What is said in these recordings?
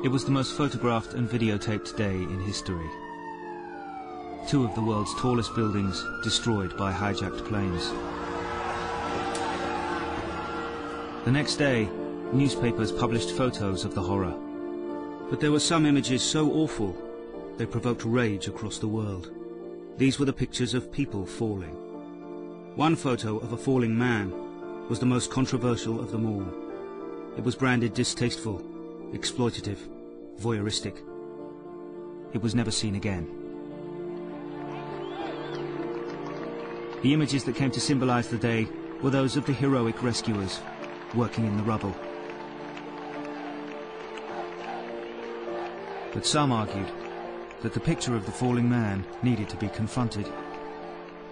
It was the most photographed and videotaped day in history. Two of the world's tallest buildings destroyed by hijacked planes. The next day, newspapers published photos of the horror. But there were some images so awful, they provoked rage across the world. These were the pictures of people falling. One photo of a falling man was the most controversial of them all. It was branded distasteful, exploitative, voyeuristic. It was never seen again. The images that came to symbolize the day were those of the heroic rescuers working in the rubble. But some argued that the picture of the falling man needed to be confronted.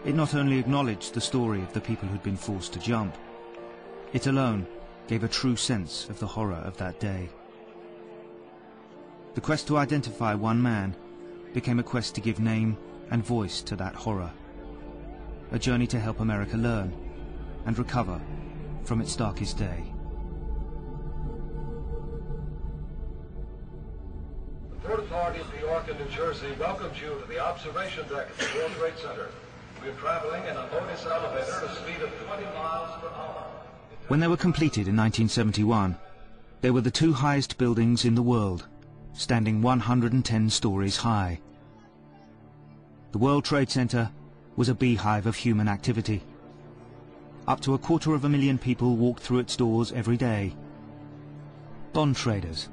It not only acknowledged the story of the people who'd been forced to jump, it alone gave a true sense of the horror of that day. The quest to identify one man became a quest to give name and voice to that horror. A journey to help America learn and recover from its darkest day. The Port Authority of New York and New Jersey welcomes you to the observation deck at the World Trade Center. We're traveling in a Lotus elevator at a speed of 20 miles per hour. When they were completed in 1971, they were the two highest buildings in the world, standing 110 stories high. The World Trade Center was a beehive of human activity. Up to 250,000 people walked through its doors every day. Bond traders,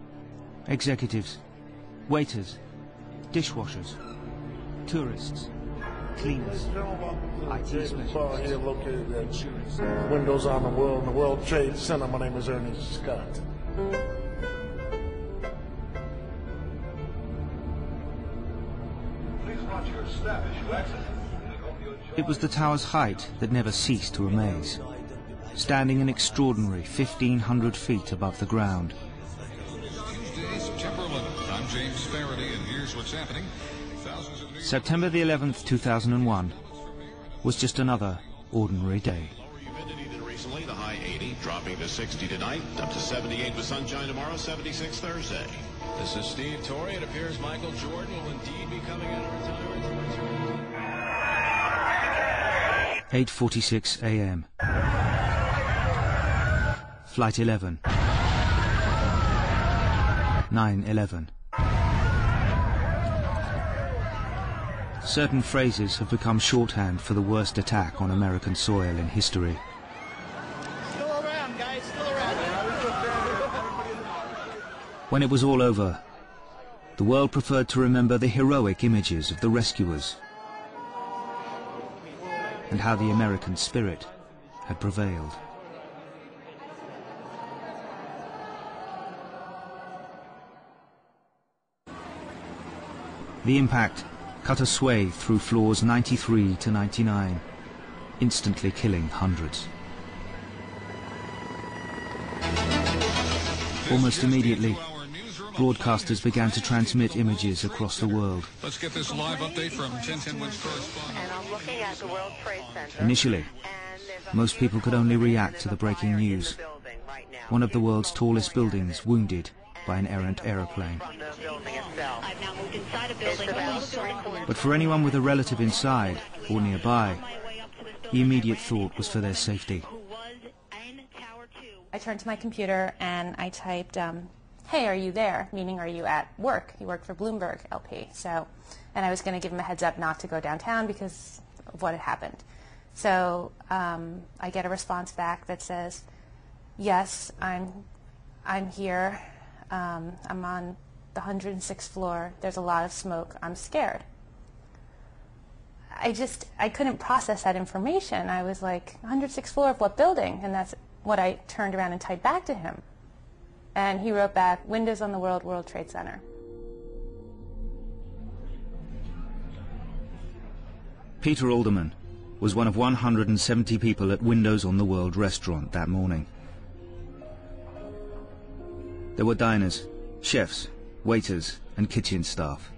executives, waiters, dishwashers, tourists, cleaners, IT specialists. Here located at Windows on the World Trade Center. My name is Ernest Scott. Please watch your step as you exit. It was the tower's height that never ceased to amaze, standing an extraordinary 1,500 feet above the ground. Tuesday, September 11th. I'm James Faraday, and here's what's happening. September the 11th, 2001, was just another ordinary day. Lower humidity than recently, the high 80, dropping to 60 tonight, up to 78 with sunshine tomorrow, 76 Thursday. This is Steve Torrey. It appears Michael Jordan will indeed be coming out of retirement. 8:46 a.m. Flight 11. 9/11. Certain phrases have become shorthand for the worst attack on American soil in history. Still around, guys, still around. When it was all over, the world preferred to remember the heroic images of the rescuers and how the American spirit had prevailed. The impact cut a swathe through floors 93 to 99, instantly killing hundreds. Almost immediately, broadcasters began to transmit images across the world. Let's get this live update from 1010 Wins correspondent. And I'm looking at the World Trade Center. Initially, most people could only react to the breaking news. One of the world's tallest buildings wounded by an errant aeroplane. I've now moved inside a building. But for anyone with a relative inside or nearby, the immediate thought was for their safety. I turned to my computer and I typed, hey, are you there? Meaning, are you at work? He worked for Bloomberg LP. And I was going to give him a heads up not to go downtown because of what had happened. So I get a response back that says, yes, I'm here. I'm on the 106th floor. There's a lot of smoke. I'm scared. I couldn't process that information. I was like, 106th floor of what building? And that's what I turned around and typed back to him. And he wrote back, Windows on the World Trade Center. Peter Alderman was one of 170 people at Windows on the World restaurant that morning. There were diners, chefs, waiters, and kitchen staff.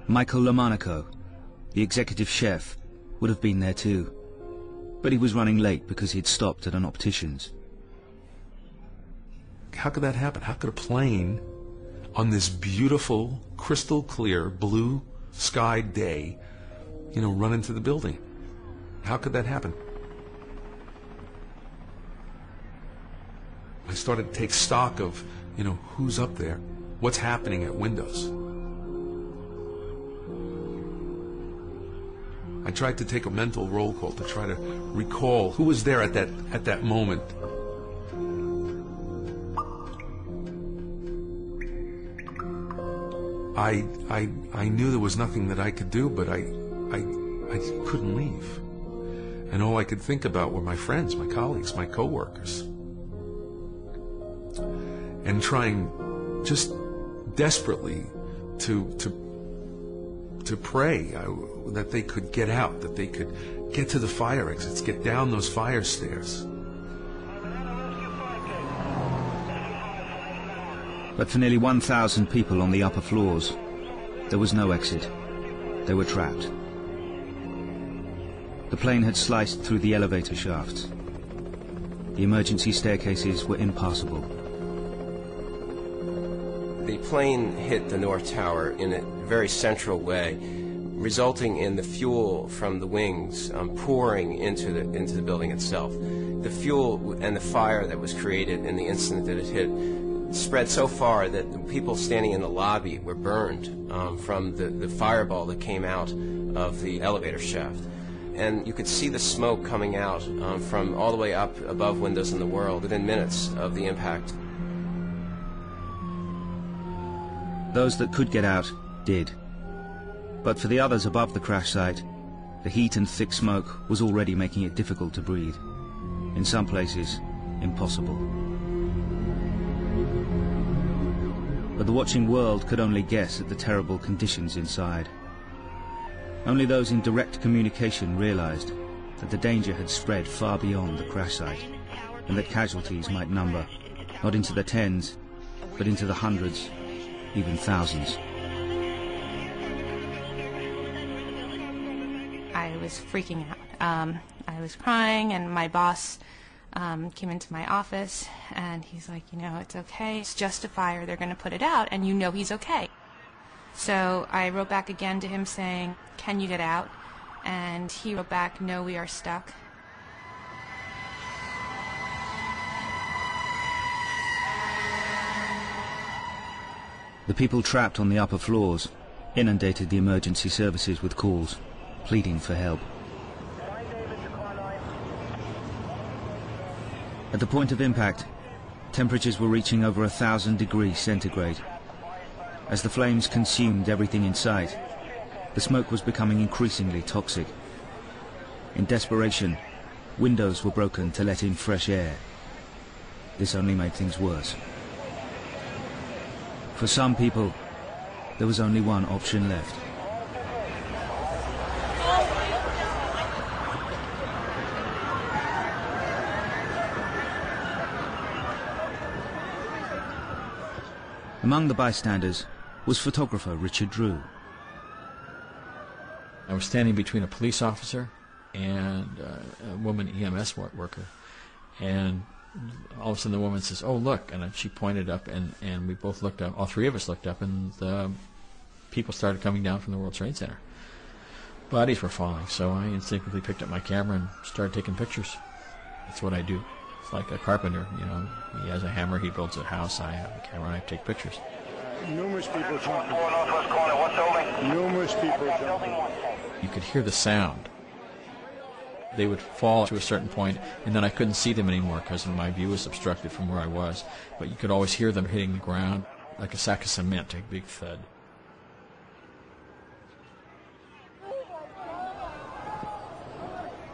Michael Lomonaco, the executive chef, would have been there too, but he was running late because he'd stopped at an optician's. God, how could that happen? How could a plane on this beautiful, crystal clear, blue skied day, run into the building? How could that happen? I started to take stock of, who's up there, what's happening at windows. I tried to take a mental roll call to try to recall who was there at that moment. I knew there was nothing that I could do, but I couldn't leave. And all I could think about were my friends, my colleagues, my coworkers. And trying just desperately to pray that they could get out, that they could get to the fire exits, get down those fire stairs. But for nearly 1,000 people on the upper floors, there was no exit. They were trapped. The plane had sliced through the elevator shafts. The emergency staircases were impassable. The plane hit the North Tower in a very central way, resulting in the fuel from the wings pouring into the building itself. The fuel and the fire that was created in the instant that it hit spread so far that the people standing in the lobby were burned from the fireball that came out of the elevator shaft. And you could see the smoke coming out from all the way up above Windows in the World within minutes of the impact. Those that could get out did. But for the others above the crash site, the heat and thick smoke was already making it difficult to breathe. In some places, impossible. But the watching world could only guess at the terrible conditions inside. Only those in direct communication realized that the danger had spread far beyond the crash site, and that casualties might number, not into the tens, but into the hundreds, even thousands. I was freaking out. I was crying, and my boss came into my office, and he's like, it's okay. It's just a fire. They're going to put it out, and he's okay. So I wrote back again to him saying, can you get out? And he wrote back, no, we are stuck. The people trapped on the upper floors inundated the emergency services with calls, pleading for help. At the point of impact, temperatures were reaching over 1,000 degrees centigrade. As the flames consumed everything in sight, the smoke was becoming increasingly toxic. In desperation, windows were broken to let in fresh air. This only made things worse. For some people, there was only one option left. Among the bystanders was photographer Richard Drew. I was standing between a police officer and a woman EMS worker, and all of a sudden the woman says, "Oh, look," and she pointed up, and we both looked up, all three of us looked up, and the people started coming down from the World Trade Center. Bodies were falling, so I instinctively picked up my camera and started taking pictures. That's what I do. It's like a carpenter, he has a hammer, he builds a house, I have a camera, and I take pictures. Numerous people jumping. Numerous people jumping. You could hear the sound. They would fall to a certain point, and then I couldn't see them anymore because my view was obstructed from where I was. But you could always hear them hitting the ground like a sack of cement, a big thud.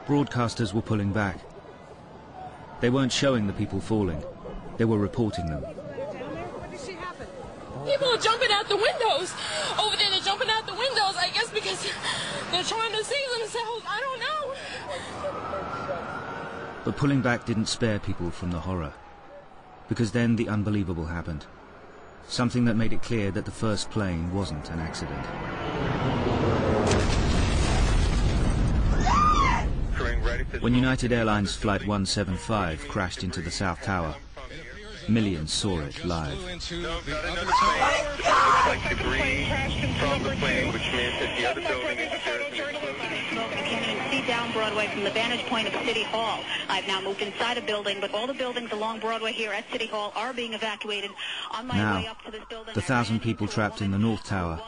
Broadcasters were pulling back. They weren't showing the people falling. They were reporting them. People are jumping out the windows. Over there, they're jumping out the windows, I guess, because they're trying to save themselves. I don't know. But pulling back didn't spare people from the horror. Because then the unbelievable happened. Something that made it clear that the first plane wasn't an accident. When United Airlines Flight 175 crashed into the South Tower, Millions saw it live. Like debris from the plane, which means that the other building is You can't even see down Broadway from the vantage point of City Hall. I've now moved inside a building, but all the buildings along Broadway here at City Hall are being evacuated. On my way Now, up to this building, the 1,000 people trapped in the North Tower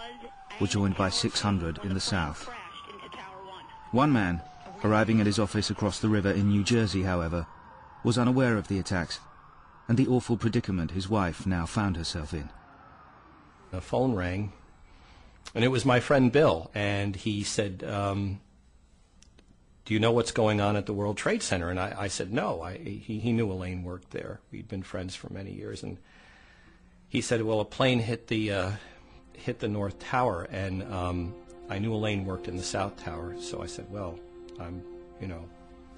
were joined by 600 in the South. One man, arriving at his office across the river in New Jersey, however, was unaware of the attacks and the awful predicament his wife now found herself in. The phone rang, and it was my friend Bill, and he said, do you know what's going on at the World Trade Center? And I said, no. He knew Elaine worked there. We'd been friends for many years. And he said, well, a plane hit the North Tower, and I knew Elaine worked in the South Tower. So I said, well,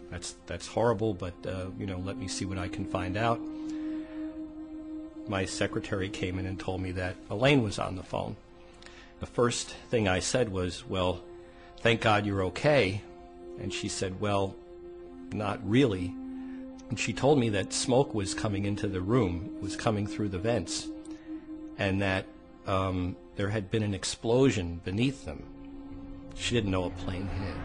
that's horrible, but, let me see what I can find out. My secretary came in and told me that Elaine was on the phone. The first thing I said was, well, thank God you're okay. And she said, well, not really. And she told me that smoke was coming into the room, was coming through the vents, and that there had been an explosion beneath them. She didn't know a plane hit.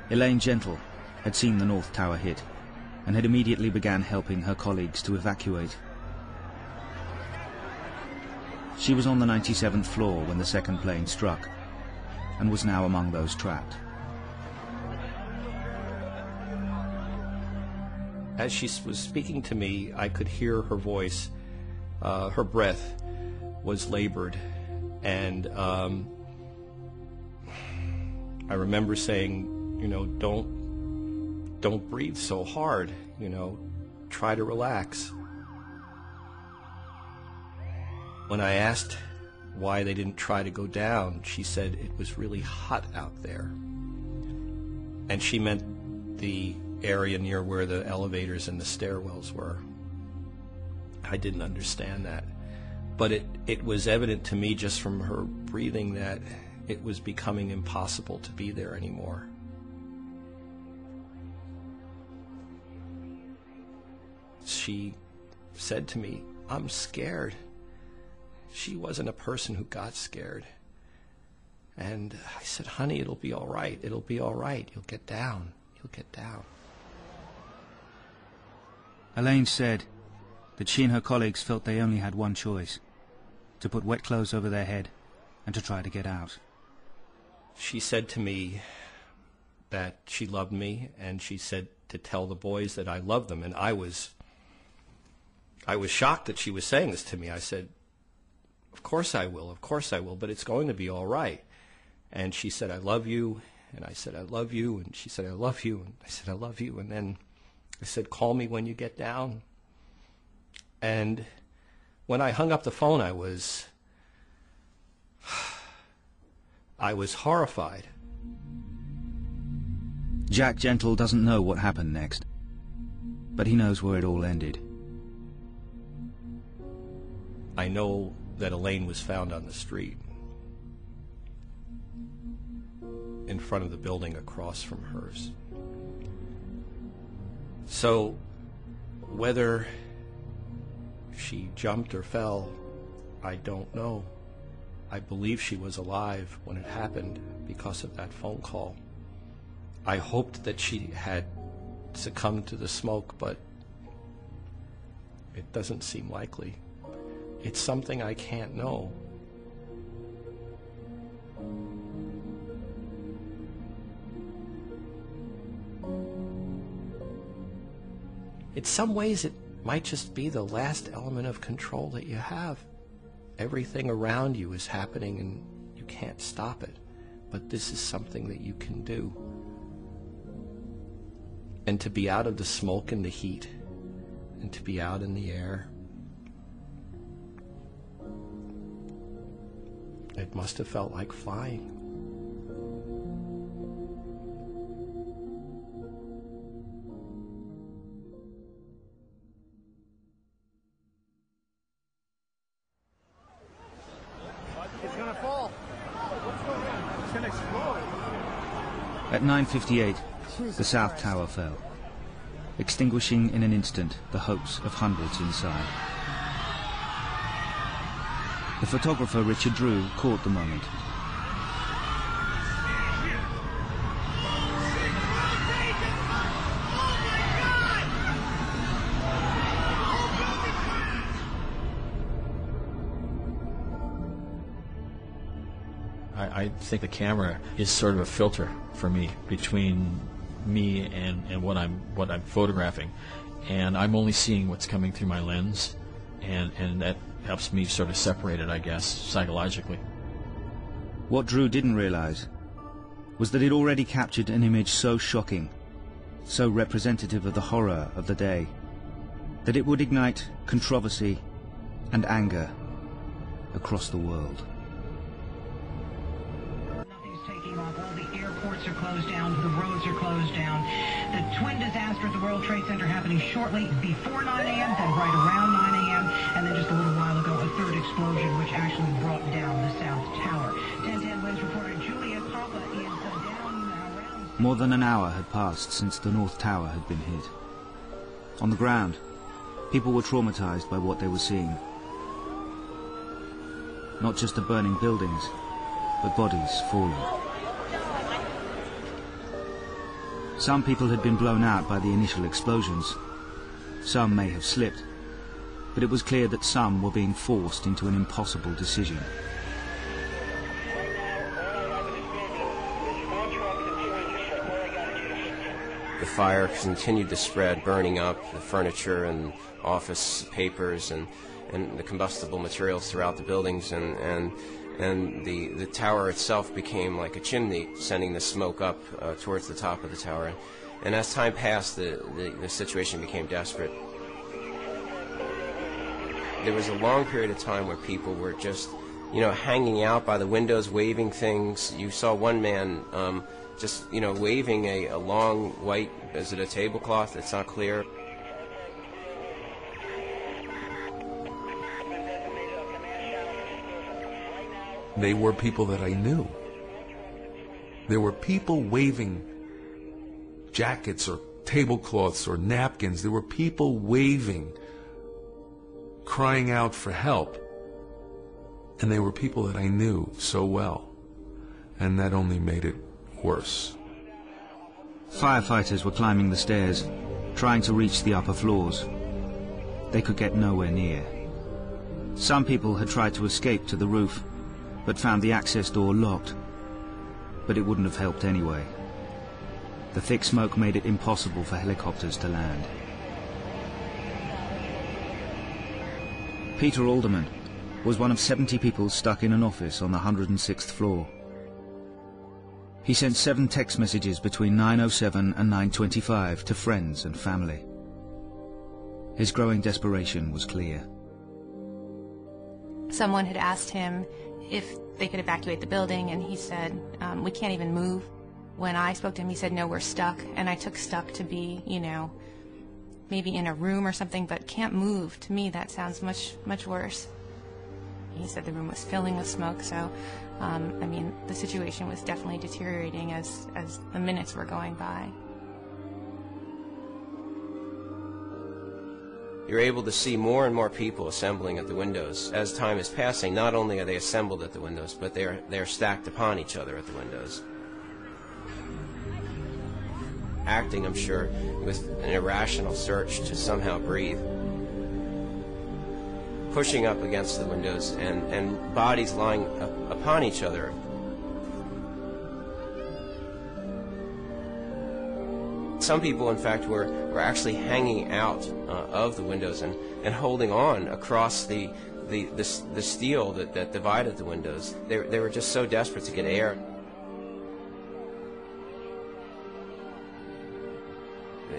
Elaine Gentle had seen the North Tower hit and had immediately began helping her colleagues to evacuate. She was on the 97th floor when the second plane struck and was now among those trapped. As she was speaking to me, I could hear her voice. Her breath was labored, and I remember saying, don't breathe so hard, try to relax. When I asked why they didn't try to go down, she said it was really hot out there. And she meant the area near where the elevators and the stairwells were. I didn't understand that. But it was evident to me just from her breathing that it was becoming impossible to be there anymore. She said to me, I'm scared. She wasn't a person who got scared. And I said, honey, it'll be all right. It'll be all right. You'll get down. You'll get down. Elaine said that she and her colleagues felt they only had one choice: to put wet clothes over their head and to try to get out. She said to me that she loved me, and she said to tell the boys that I loved them. And I was shocked that she was saying this to me. I said, of course I will, but it's going to be all right. And she said, I love you. And I said, I love you. And she said, I love you. And I said, I love you. And then I said, call me when you get down. And when I hung up the phone, I was horrified. Jack Gentle doesn't know what happened next, but he knows where it all ended. I know that Elaine was found on the street in front of the building across from hers. So whether she jumped or fell, I don't know. I believe she was alive when it happened because of that phone call. I hoped that she had succumbed to the smoke, but it doesn't seem likely. It's something I can't know. In some ways, it might just be the last element of control that you have. Everything around you is happening and you can't stop it. But this is something that you can do. And to be out of the smoke and the heat, and to be out in the air, it must have felt like flying. It's gonna fall. What's going on? It's gonna explode. At 9:58, the South Tower fell. extinguishing in an instant the hopes of hundreds inside. The photographer Richard Drew caught the moment. I think the camera is sort of a filter for me between me and what I'm photographing, and I'm only seeing what's coming through my lens, and that helps me sort of separate it, I guess, psychologically. What Drew didn't realize was that it already captured an image so shocking, so representative of the horror of the day, that it would ignite controversy and anger across the world. All the airports are closed down, the roads are closed down. The twin disaster at the World Trade Center happening shortly before 9 a.m., then right around 9 a.m., and then just a little while ago, a third explosion, which actually brought down the South Tower. 1010 Wins reporter Julia Papa is down around... More than an hour had passed since the North Tower had been hit. On the ground, people were traumatized by what they were seeing. Not just the burning buildings, but bodies falling. Some people had been blown out by the initial explosions. Some may have slipped, but it was clear that some were being forced into an impossible decision. The fire continued to spread, burning up the furniture and office papers and the combustible materials throughout the buildings, and the tower itself became like a chimney, sending the smoke up towards the top of the tower. And as time passed, the situation became desperate. There was a long period of time where people were just, hanging out by the windows, waving things. You saw one man just, waving a long white, is it a tablecloth? It's not clear. They were people that I knew. There were people waving jackets or tablecloths or napkins. There were people waving, crying out for help. And they were people that I knew so well. And that only made it worse. Firefighters were climbing the stairs, trying to reach the upper floors. They could get nowhere near. Some people had tried to escape to the roof, but found the access door locked. But it wouldn't have helped anyway. The thick smoke made it impossible for helicopters to land. Peter Alderman was one of 70 people stuck in an office on the 106th floor. He sent 7 text messages between 9:07 and 9:25 to friends and family. His growing desperation was clear. Someone had asked him if they could evacuate the building, and he said, we can't even move. When I spoke to him, he said, no, we're stuck. And I took stuck to be, maybe in a room or something, but can't move. To me, that sounds much, much worse. He said the room was filling with smoke, so, the situation was definitely deteriorating as the minutes were going by. You're able to see more and more people assembling at the windows. As time is passing, not only are they assembled at the windows, but they're stacked upon each other at the windows. Acting, I'm sure, with an irrational search to somehow breathe. Pushing up against the windows and bodies lying upon each other. Some people, in fact, were actually hanging out of the windows and holding on across the steel that divided the windows. They were just so desperate to get air.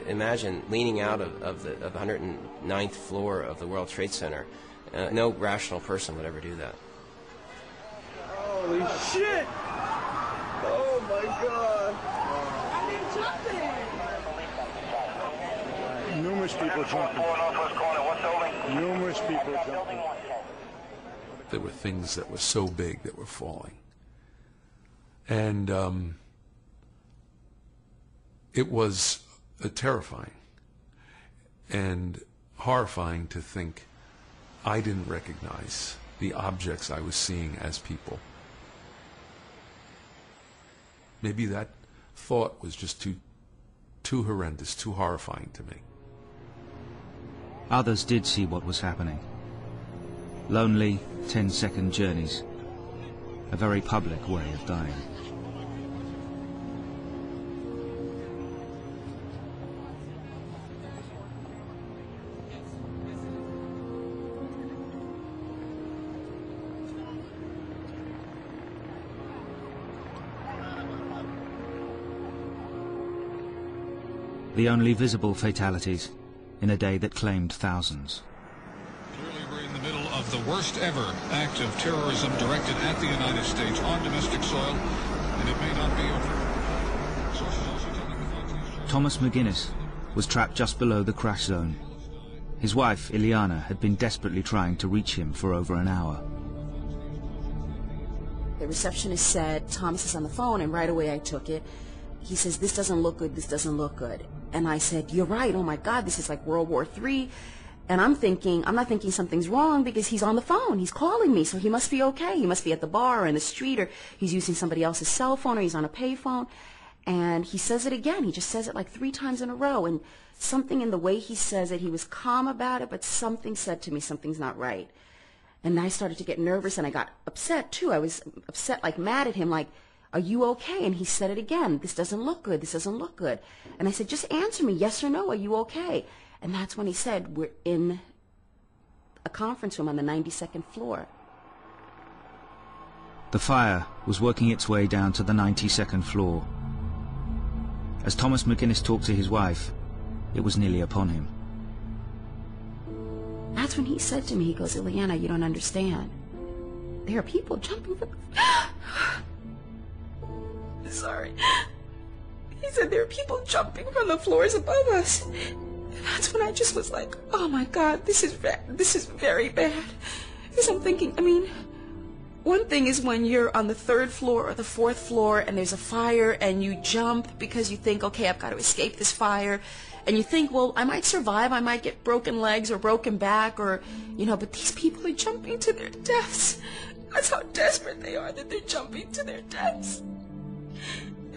Imagine leaning out of the 109th floor of the World Trade Center. No rational person would ever do that. Holy shit! Oh my God! Numerous people jumping. Numerous people jumping. There were things that were so big that were falling. And it was terrifying. and horrifying to think I didn't recognize the objects I was seeing as people. Maybe that thought was just too horrendous, too horrifying to me. Others did see what was happening. Lonely, 10-second journeys. A very public way of dying. The only visible fatalities in a day that claimed thousands. Clearly we're in the middle of the worst ever act of terrorism directed at the United States on domestic soil, and it may not be over. Thomas McGuinness was trapped just below the crash zone. His wife, Ileana, had been desperately trying to reach him for over an hour. The receptionist said, Thomas is on the phone, and right away I took it. He says, this doesn't look good, this doesn't look good. And I said, you're right, oh my God, this is like World War III. And I'm not thinking something's wrong because he's on the phone, he's calling me, so he must be okay. He must be at the bar or in the street, or he's using somebody else's cell phone, or he's on a payphone. And he says it again, he just says it like 3 times in a row. And something in the way he says it, he was calm about it, but something said to me, something's not right. And I started to get nervous, and I got upset too. I was upset, like mad at him, like, are you okay? And he said it again, this doesn't look good, this doesn't look good. And I said, just answer me, yes or no, are you okay? And that's when he said, we're in a conference room on the 92nd floor. The fire was working its way down to the 92nd floor. As Thomas McGuinness talked to his wife, it was nearly upon him. That's when he said to me, he goes, Ileana, you don't understand. There are people jumping from Sorry. He said there are people jumping from the floors above us. And that's when I just was like, oh my God, this is very bad. Because I'm thinking, I mean, one thing is when you're on the 3rd floor or the 4th floor and there's a fire and you jump because you think, okay, I've got to escape this fire. And you think, well, I might survive, I might get broken legs or broken back, or, you know, but these people are jumping to their deaths. That's how desperate they are, that they're jumping to their deaths.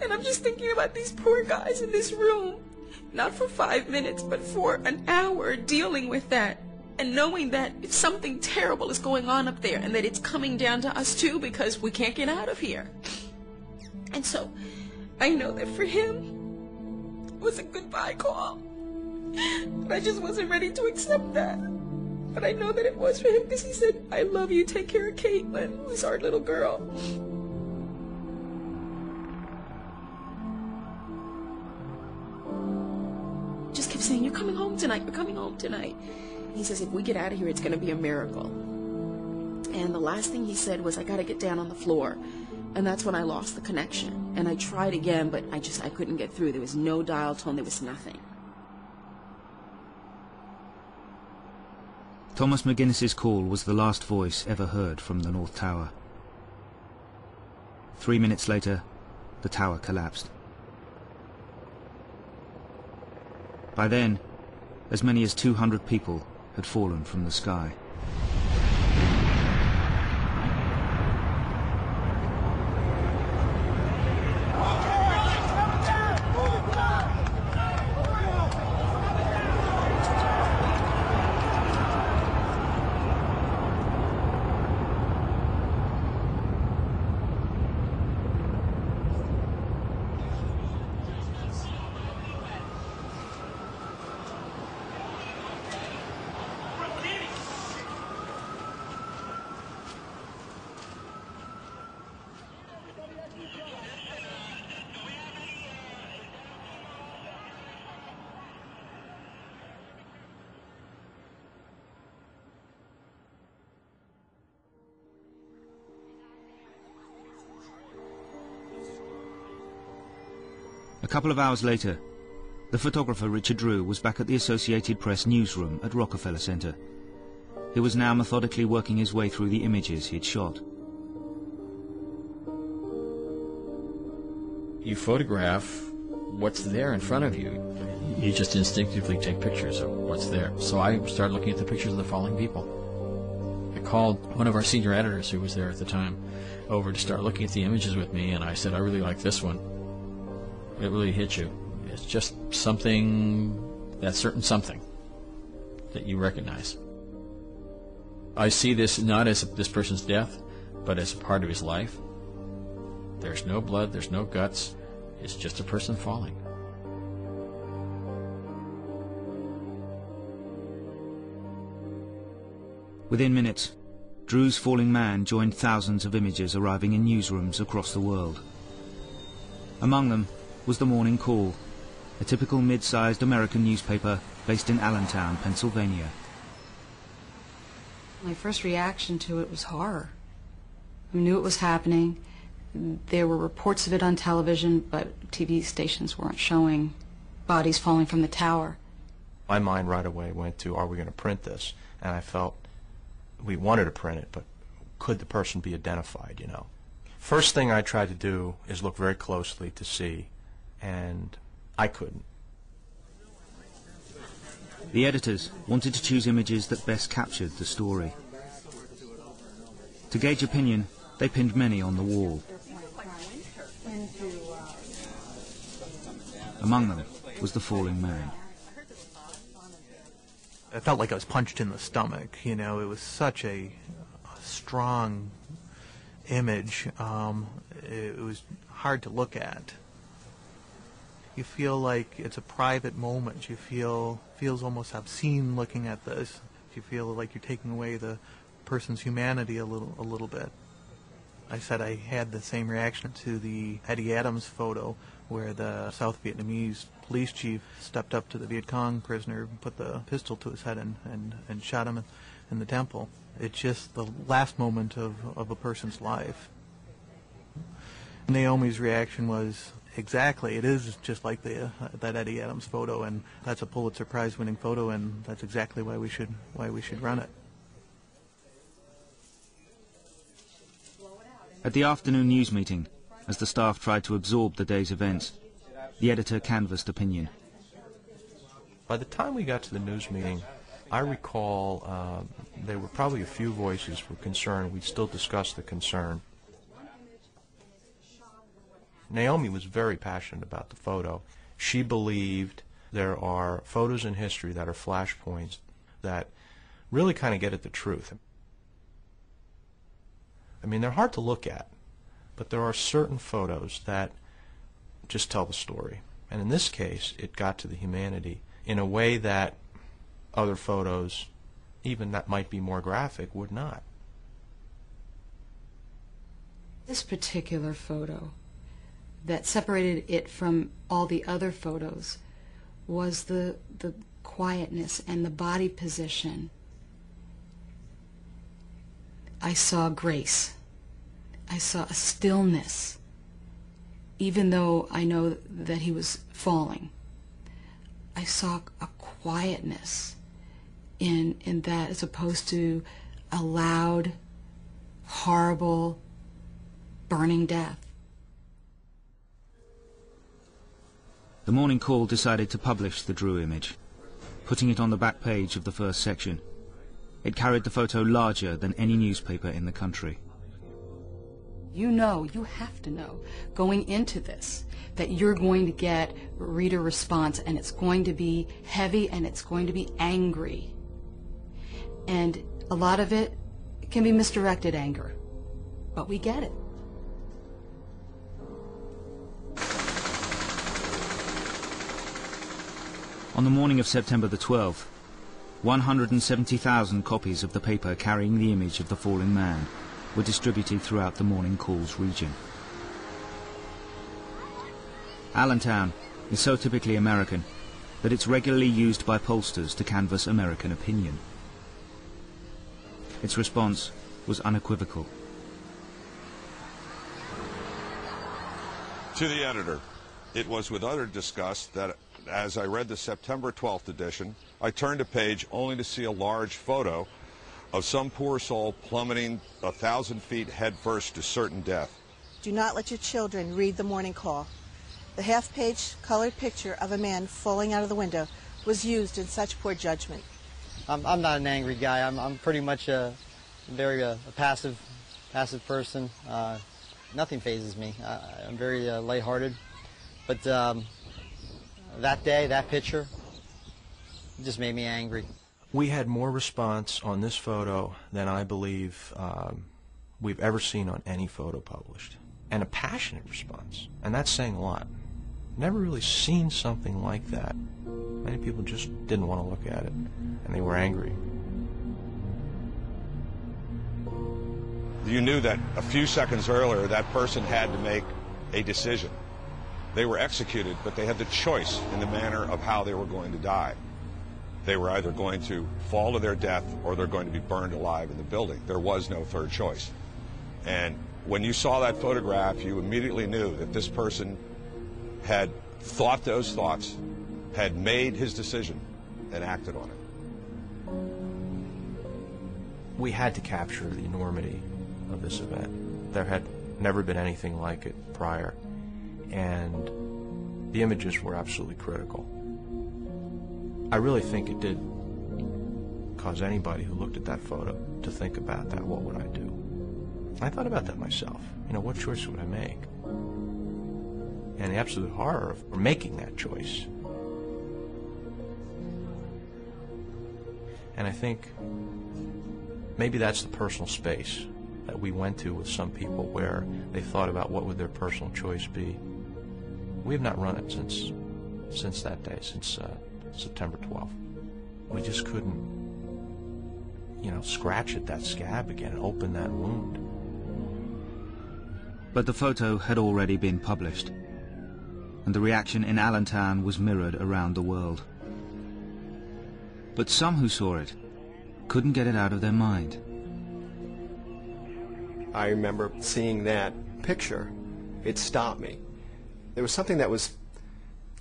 And I'm just thinking about these poor guys in this room, not for 5 minutes, but for an hour, dealing with that, and knowing that something terrible is going on up there, and that it's coming down to us too, because we can't get out of here. And so, I know that for him, it was a goodbye call. But I just wasn't ready to accept that. But I know that it was for him, because he said, I love you, take care of Caitlin, who's our little girl. Just kept saying, you're coming home tonight, you're coming home tonight. He says, if we get out of here, it's going to be a miracle. And the last thing he said was, I got to get down on the floor. And that's when I lost the connection. And I tried again, but I couldn't get through. There was no dial tone, there was nothing. Thomas McGuinness's call was the last voice ever heard from the North Tower. 3 minutes later, the tower collapsed. By then, as many as 200 people had fallen from the sky. A couple of hours later, the photographer Richard Drew was back at the Associated Press newsroom at Rockefeller Center. He was now methodically working his way through the images he'd shot. You photograph what's there in front of you. you just instinctively take pictures of what's there. So I started looking at the pictures of the falling people. I called one of our senior editors who was there at the time over to start looking at the images with me, and I said, I really like this one. It really hit you. It's just something, that certain something that you recognize. I see this not as this person's death, but as a part of his life. There's no blood, there's no guts. It's just a person falling. Within minutes, Drew's falling man joined thousands of images arriving in newsrooms across the world. Among them was the Morning Call, a typical mid-sized American newspaper based in Allentown, Pennsylvania. My first reaction to it was horror. I knew it was happening. There were reports of it on television, but TV stations weren't showing bodies falling from the tower. My mind right away went to, are we going to print this? And I felt we wanted to print it, but could the person be identified, you know? First thing I tried to do is look very closely to see, and I couldn't. The editors wanted to choose images that best captured the story. To gauge opinion, they pinned many on the wall. Among them was the falling man. I felt like I was punched in the stomach. You know, it was such a strong image. It was hard to look at. You feel like it's a private moment. You feels almost obscene looking at this. You feel like you're taking away the person's humanity a little bit. I said I had the same reaction to the Eddie Adams photo where the South Vietnamese police chief stepped up to the Viet Cong prisoner and put the pistol to his head and shot him in the temple. It's just the last moment of a person's life. Naomi's reaction was, exactly, it is just like that Eddie Adams photo, and that's a Pulitzer Prize winning photo, and that's exactly why we should run it. At the afternoon news meeting, as the staff tried to absorb the day's events, the editor canvassed opinion. By the time we got to the news meeting, I recall there were probably a few voices for concern. We'd still discuss the concern. Naomi was very passionate about the photo. She believed there are photos in history that are flashpoints that really kind of get at the truth. I mean, they're hard to look at, but there are certain photos that just tell the story. And in this case, it got to the humanity in a way that other photos, even that might be more graphic, would not. This particular photo that separated it from all the other photos was the quietness and the body position. I saw grace. I saw a stillness, even though I know that he was falling. I saw a quietness in that, as opposed to a loud, horrible, burning death. The Morning Call decided to publish the Drew image, putting it on the back page of the first section. It carried the photo larger than any newspaper in the country. You know, you have to know, going into this, that you're going to get reader response, and it's going to be heavy and it's going to be angry. And a lot of it can be misdirected anger, but we get it. On the morning of September the 12th, 170,000 copies of the paper carrying the image of the falling man were distributed throughout the Morning Call's region. Allentown is so typically American that it's regularly used by pollsters to canvass American opinion. Its response was unequivocal. To the editor, it was with utter disgust that as I read the September 12th edition, I turned a page only to see a large photo of some poor soul plummeting 1,000 feet headfirst to certain death. Do not let your children read the Morning Call. the half-page colored picture of a man falling out of the window was used in such poor judgment. I'm not an angry guy. I'm pretty much a very passive person. Nothing phases me. I'm very lighthearted. But that day, that picture, just made me angry. We had more response on this photo than I believe we've ever seen on any photo published, and a passionate response, and that's saying a lot. Never really seen something like that. Many people just didn't want to look at it, and they were angry. You knew that a few seconds earlier that person had to make a decision. They were executed, but they had the choice in the manner of how they were going to die. They were either going to fall to their death or they're going to be burned alive in the building. There was no third choice. And when you saw that photograph, you immediately knew that this person had thought those thoughts, had made his decision, and acted on it. We had to capture the enormity of this event. There had never been anything like it prior, and the images were absolutely critical. I really think it did cause anybody who looked at that photo to think about that. What would I do? I thought about that myself. You know, what choice would I make? And the absolute horror of making that choice. And I think maybe that's the personal space that we went to with some people where they thought about what would their personal choice be. We have not run it since that day, since September 12th. We just couldn't, scratch at that scab again and open that wound. But the photo had already been published, and the reaction in Allentown was mirrored around the world. But some who saw it couldn't get it out of their mind. I remember seeing that picture. It stopped me. There was something that was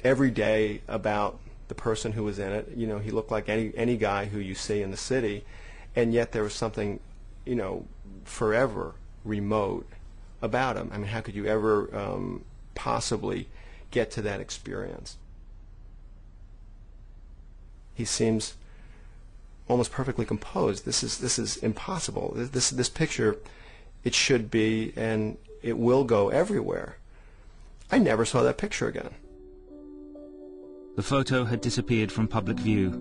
every day about the person who was in it. You know, he looked like any guy who you see in the city, and yet there was something, forever remote about him. I mean, how could you ever possibly get to that experience? He seems almost perfectly composed. This is impossible. This picture, it should be, and it will go everywhere. I never saw that picture again. The photo had disappeared from public view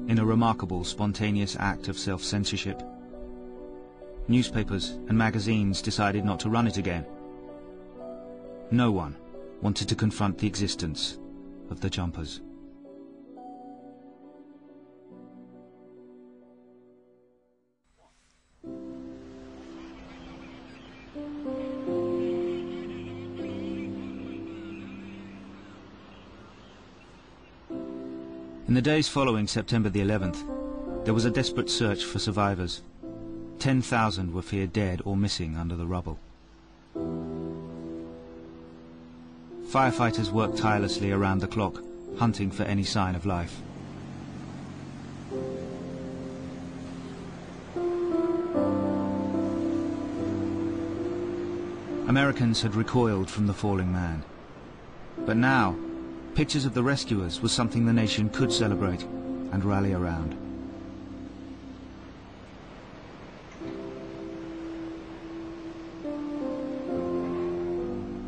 in a remarkable, spontaneous act of self-censorship. Newspapers and magazines decided not to run it again. No one wanted to confront the existence of the Jumpers. In the days following September the 11th, there was a desperate search for survivors. 10,000 were feared dead or missing under the rubble. Firefighters worked tirelessly around the clock, hunting for any sign of life. Americans had recoiled from the falling man. But now, pictures of the rescuers was something the nation could celebrate and rally around.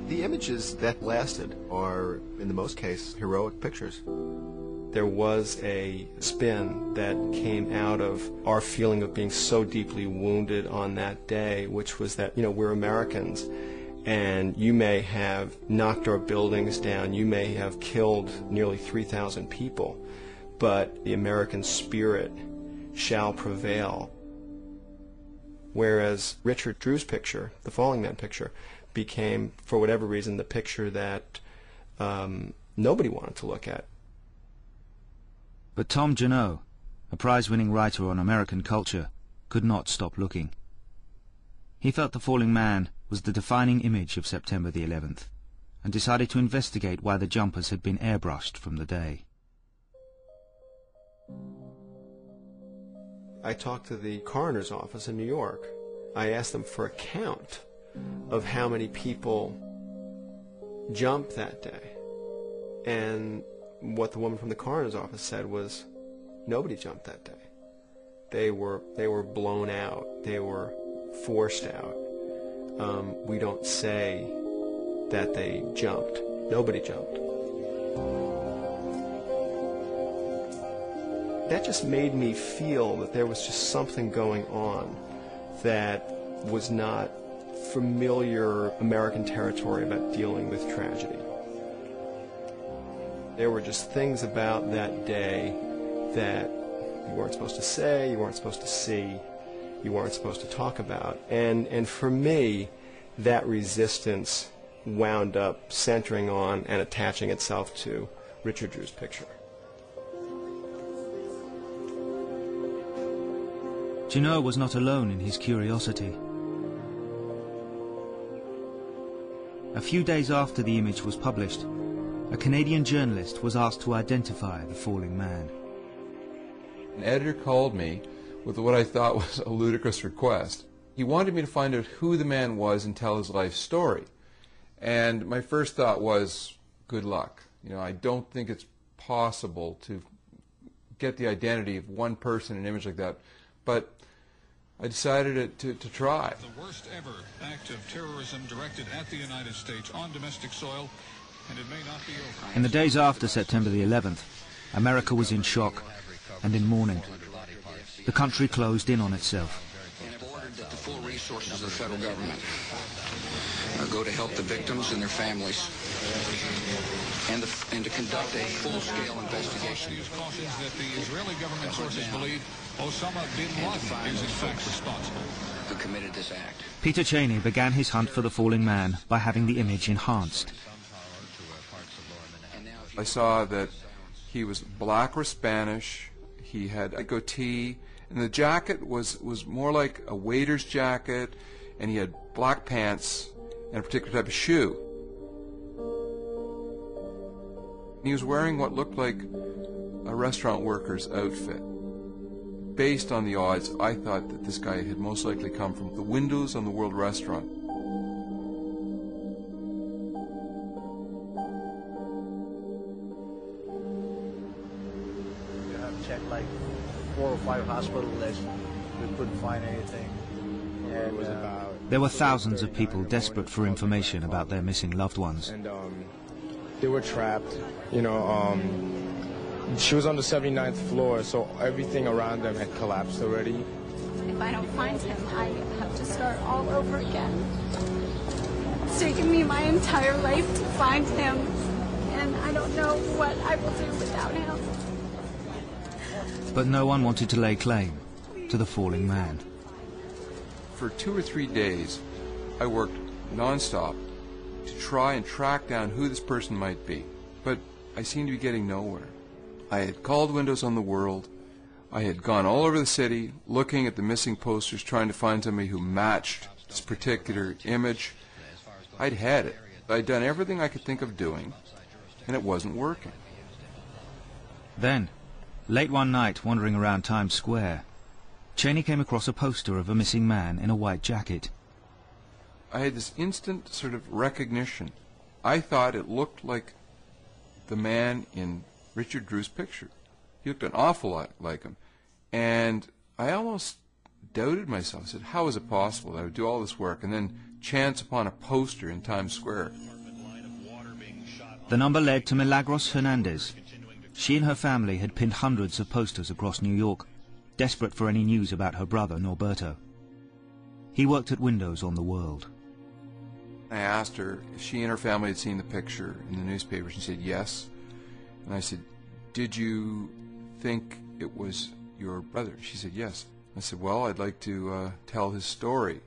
The images that lasted are, in the most cases, heroic pictures. There was a spin that came out of our feeling of being so deeply wounded on that day, which was that, we're Americans, and you may have knocked our buildings down, you may have killed nearly 3,000 people, but the American spirit shall prevail. Whereas Richard Drew's picture, the Falling Man picture, became, for whatever reason, the picture that nobody wanted to look at. But Tom Junod, a prize-winning writer on American culture, could not stop looking. He felt the falling man was the defining image of September the 11th, and decided to investigate why the Jumpers had been airbrushed from the day. I talked to the coroner's office in New York. I asked them for a count of how many people jumped that day. And what the woman from the coroner's office said was, nobody jumped that day. They were blown out. They were forced out. We don't say that they jumped. Nobody jumped. That just made me feel that there was just something going on that was not familiar American territory about dealing with tragedy. There were just things about that day that you weren't supposed to say, you weren't supposed to see, you weren't supposed to talk about. And for me, that resistance wound up centering on and attaching itself to Richard Drew's picture. Junot was not alone in his curiosity. A few days after the image was published, a Canadian journalist was asked to identify the falling man. An editor called me with what I thought was a ludicrous request. He wanted me to find out who the man was and tell his life story. And my first thought was, good luck. You know, I don't think it's possible to get the identity of one person in an image like that. But I decided to try. The worst ever act of terrorism directed at the United States on domestic soil, and it may not be over. In the days after September the 11th, America was in shock and in mourning. The country closed in on itself. And have ordered that the full resources of the federal government go to help the victims and their families, and to conduct a full-scale investigation. News cautions that the Israeli government sources believe Osama bin Laden is in fact responsible. Who committed this act? Peter Cheney began his hunt for the falling man by having the image enhanced. I saw that he was black or Spanish, he had a goatee, and the jacket was more like a waiter's jacket, and he had black pants and a particular type of shoe. He was wearing what looked like a restaurant worker's outfit. Based on the odds, I thought that this guy had most likely come from the windows on the World Restaurant. You have checked like 4 or 5 hospital lists. We couldn't find anything. And There were thousands of people desperate for information about their missing loved ones. And they were trapped. You know, she was on the 79th floor, so everything around them had collapsed already. If I don't find him, I have to start all over again. It's taken me my entire life to find him, and I don't know what I will do without him. But no one wanted to lay claim to the falling man. For 2 or 3 days, I worked non-stop to try and track down who this person might be, but I seemed to be getting nowhere. I had called Windows on the World. I had gone all over the city looking at the missing posters, trying to find somebody who matched this particular image. I'd had it. I'd done everything I could think of doing, and it wasn't working. Then, late one night wandering around Times Square, Cheney came across a poster of a missing man in a white jacket. I had this instant sort of recognition. I thought it looked like the man in Richard Drew's picture. He looked an awful lot like him. And I almost doubted myself. I said, how is it possible that I would do all this work and then chance upon a poster in Times Square? The number led to Milagros Hernandez. She and her family had pinned hundreds of posters across New York, desperate for any news about her brother, Norberto. He worked at Windows on the World. I asked her if she and her family had seen the picture in the newspaper. She said yes. And I said, did you think it was your brother? She said yes. I said, well, I'd like to tell his story.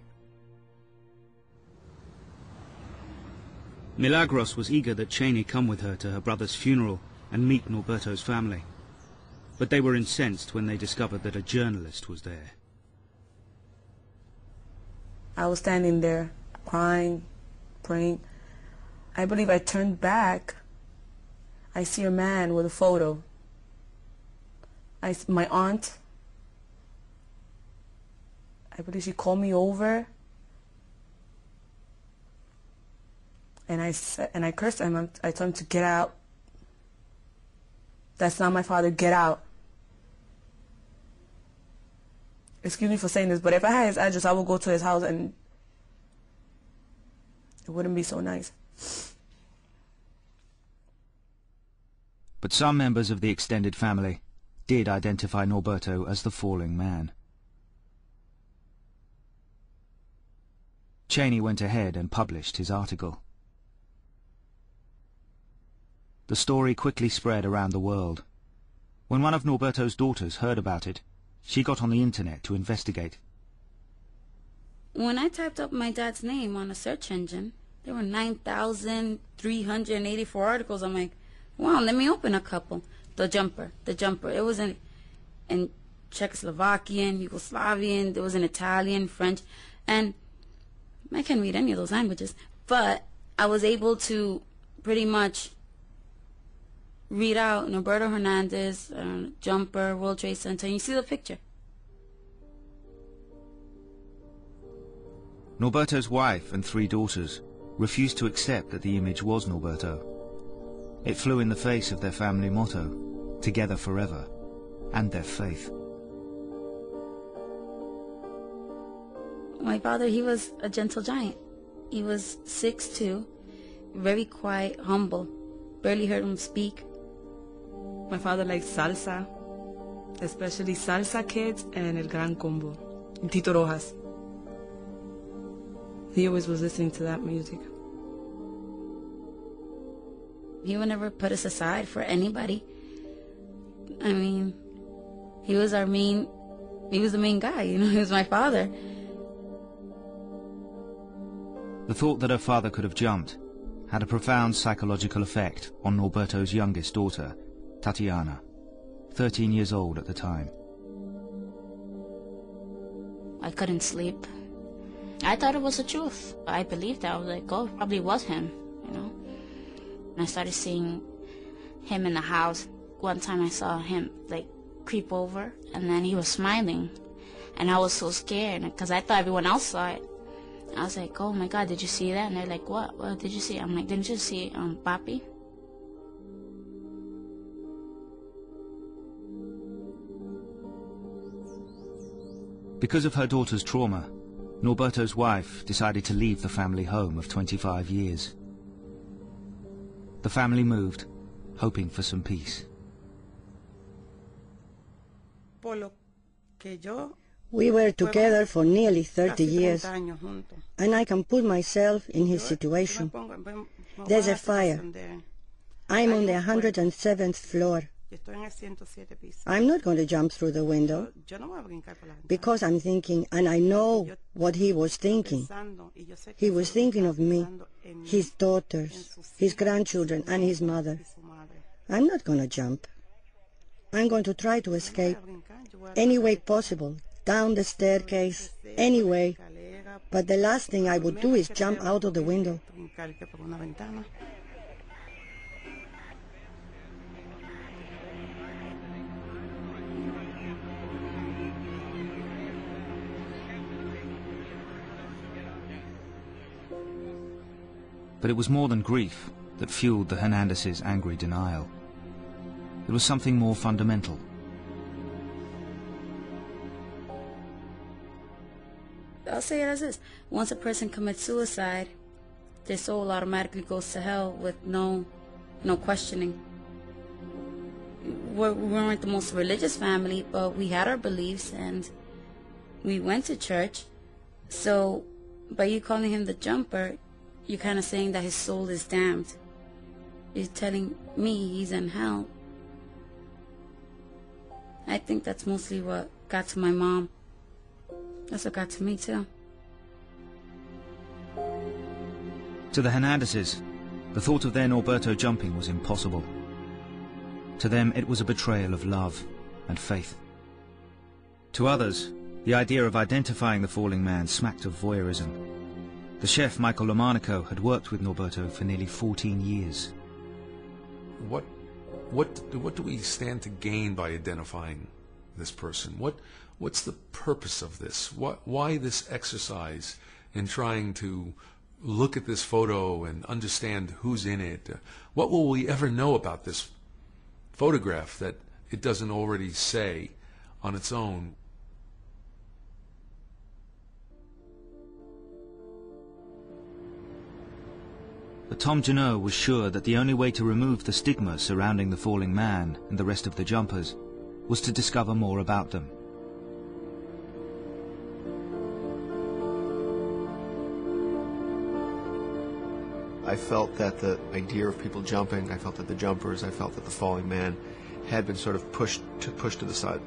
Milagros was eager that Cheney come with her to her brother's funeral and meet Norberto's family. But they were incensed when they discovered that a journalist was there. I was standing there, crying, praying. I believe I turned back. I see a man with a photo. My aunt, I believe she called me over. And I cursed him. I told him to get out. That's not my father. Get out. Excuse me for saying this, but if I had his address, I would go to his house and it wouldn't be so nice. But some members of the extended family did identify Norberto as the falling man. Cheney went ahead and published his article. The story quickly spread around the world. When one of Norberto's daughters heard about it, she got on the internet to investigate. When I typed up my dad's name on a search engine, there were 9,384 articles. I'm like, wow, let me open a couple. The Jumper. It was in Czechoslovakian, Yugoslavian, there was in Italian, French, and I can't read any of those languages, but I was able to pretty much read out Norberto Hernandez, Jumper, World Trade Center, and you see the picture. Norberto's wife and 3 daughters refused to accept that the image was Norberto. It flew in the face of their family motto, together forever, and their faith. My father, he was a gentle giant. He was 6'2", very quiet, humble, barely heard him speak. My father liked salsa, especially Salsa Kids and El Gran Combo, and Tito Rojas. He always was listening to that music. He would never put us aside for anybody. I mean, he was the main guy, you know, he was my father. The thought that her father could have jumped had a profound psychological effect on Norberto's youngest daughter, Tatiana, 13 years old at the time. I couldn't sleep. I thought it was the truth. I believed that. I was like, oh, it probably was him, you know. And I started seeing him in the house. One time I saw him, like, creep over, and then he was smiling. And I was so scared, because I thought everyone else saw it. I was like, oh my God, did you see that? And they're like, what? What did you see? I'm like, didn't you see Papi? Because of her daughter's trauma, Norberto's wife decided to leave the family home of 25 years. The family moved, hoping for some peace. We were together for nearly 30 years, and I can put myself in his situation. There's a fire. I'm on the 107th floor. I'm not going to jump through the window, because I'm thinking, and I know what he was thinking. He was thinking of me, his daughters, his grandchildren, and his mother. I'm not going to jump. I'm going to try to escape any way possible, down the staircase, any way. But the last thing I would do is jump out of the window. But it was more than grief that fueled the Hernandez's angry denial. It was something more fundamental. I'll say it as is. Once a person commits suicide, their soul automatically goes to hell with no questioning. We weren't the most religious family, but we had our beliefs and we went to church. So by you calling him the Jumper, you're kind of saying that his soul is damned. You're telling me he's in hell. I think that's mostly what got to my mom. That's what got to me, too. To the Hernandezes, the thought of their Norberto jumping was impossible. To them, it was a betrayal of love and faith. To others, the idea of identifying the falling man smacked of voyeurism. The chef, Michael Lomanico, had worked with Norberto for nearly 14 years. What do we stand to gain by identifying this person? What's the purpose of this? Why this exercise in trying to look at this photo and understand who's in it? What will we ever know about this photograph that it doesn't already say on its own. But Tom Junod was sure that the only way to remove the stigma surrounding the falling man and the rest of the jumpers was to discover more about them. I felt that the idea of people jumping, I felt that the jumpers, I felt that the falling man had been sort of pushed to the side.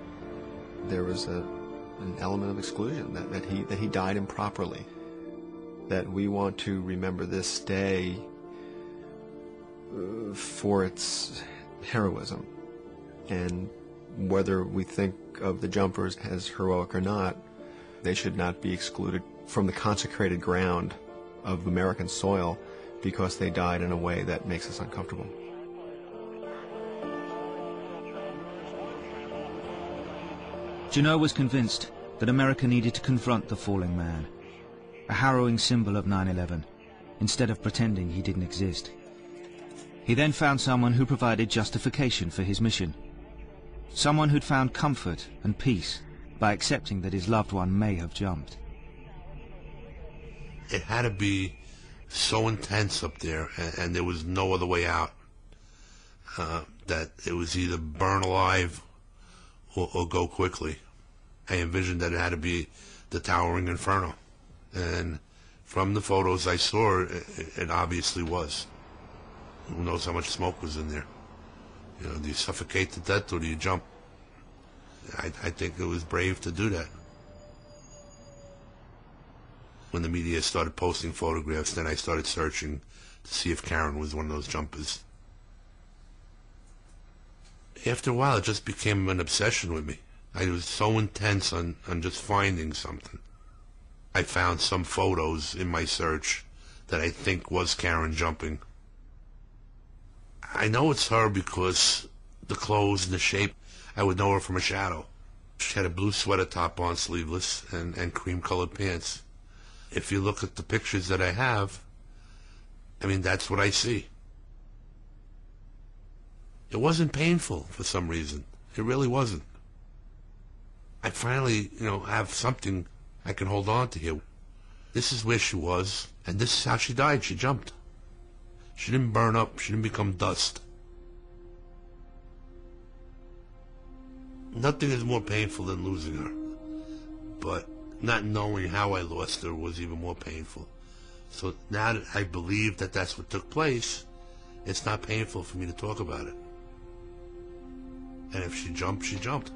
There was an element of exclusion, that he died improperly. That we want to remember this day for its heroism. And whether we think of the jumpers as heroic or not, they should not be excluded from the consecrated ground of American soil because they died in a way that makes us uncomfortable. Junod was convinced that America needed to confront the falling man, a harrowing symbol of 9/11, instead of pretending he didn't exist. He then found someone who provided justification for his mission, someone who'd found comfort and peace by accepting that his loved one may have jumped. It had to be so intense up there, and there was no other way out, that it was either burn alive or go quickly. I envisioned that it had to be the towering inferno, and from the photos I saw, it obviously was. Who knows how much smoke was in there? You know, do you suffocate to death or do you jump? I think it was brave to do that. When the media started posting photographs, then I started searching to see if Karen was one of those jumpers. After a while, it just became an obsession with me. I was so intense on just finding something. I found some photos in my search that I think was Karen jumping. I know it's her because the clothes and the shape, I would know her from a shadow. She had a blue sweater top on, sleeveless, and cream-colored pants. If you look at the pictures that I have, I mean, that's what I see. It wasn't painful for some reason. It really wasn't. I finally, have something I can hold on to here. This is where she was, and this is how she died. She jumped. She didn't burn up. She didn't become dust. Nothing is more painful than losing her. But not knowing how I lost her was even more painful. So now that I believe that that's what took place, it's not painful for me to talk about it. And if she jumped, she jumped.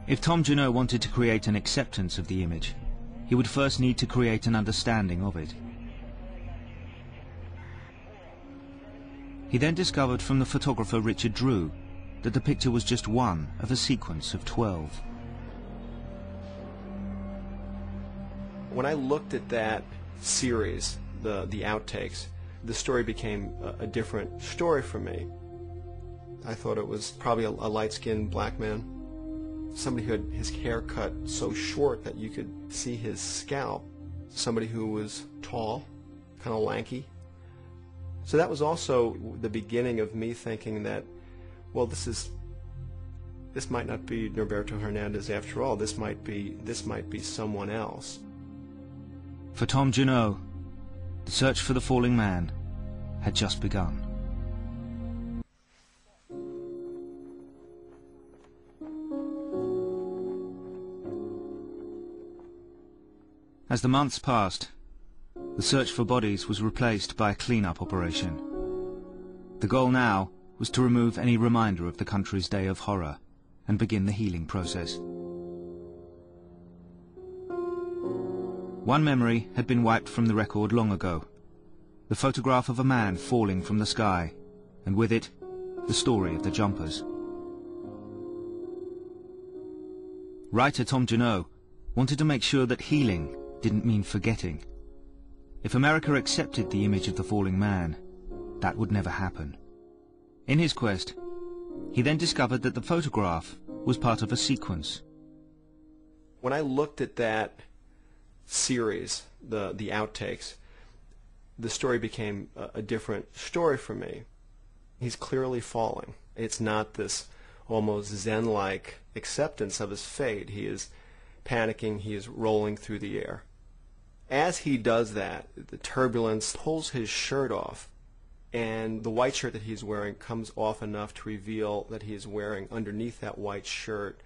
If Tom Junod wanted to create an acceptance of the image, he would first need to create an understanding of it. He then discovered from the photographer Richard Drew that the picture was just one of a sequence of 12. When I looked at that series, the outtakes, the story became a different story for me. I thought it was probably a light-skinned black man. Somebody who had his hair cut so short that you could see his scalp. Somebody who was tall, kind of lanky. So that was also the beginning of me thinking that, well, this might not be Norberto Hernandez after all. This might be someone else. For Tom Junod, the search for the falling man had just begun. As the months passed, the search for bodies was replaced by a clean-up operation. The goal now was to remove any reminder of the country's day of horror and begin the healing process. One memory had been wiped from the record long ago, the photograph of a man falling from the sky, and with it, the story of the jumpers. Writer Tom Junod wanted to make sure that healing didn't mean forgetting. If America accepted the image of the falling man, that would never happen. In his quest, he then discovered that the photograph was part of a sequence. When I looked at that series, the outtakes, the story became a different story for me. He's clearly falling. It's not this almost Zen-like acceptance of his fate. He is panicking. He is rolling through the air. As he does that, the turbulence pulls his shirt off, and the white shirt that he's wearing comes off enough to reveal that he is wearing underneath that white shirt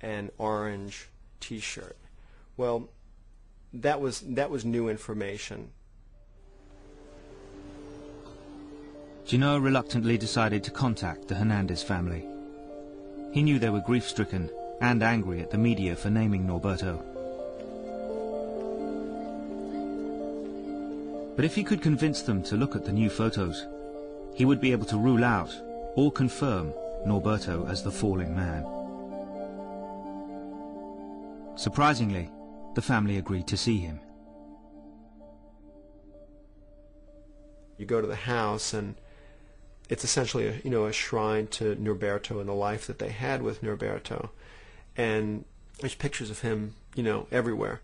an orange T-shirt. Well, that was new information. Junot reluctantly decided to contact the Hernandez family. He knew they were grief-stricken and angry at the media for naming Norberto. But if he could convince them to look at the new photos, he would be able to rule out or confirm Norberto as the falling man. Surprisingly, the family agreed to see him. You go to the house, and it's essentially a shrine to Norberto and the life that they had with Norberto. And there's pictures of him, everywhere.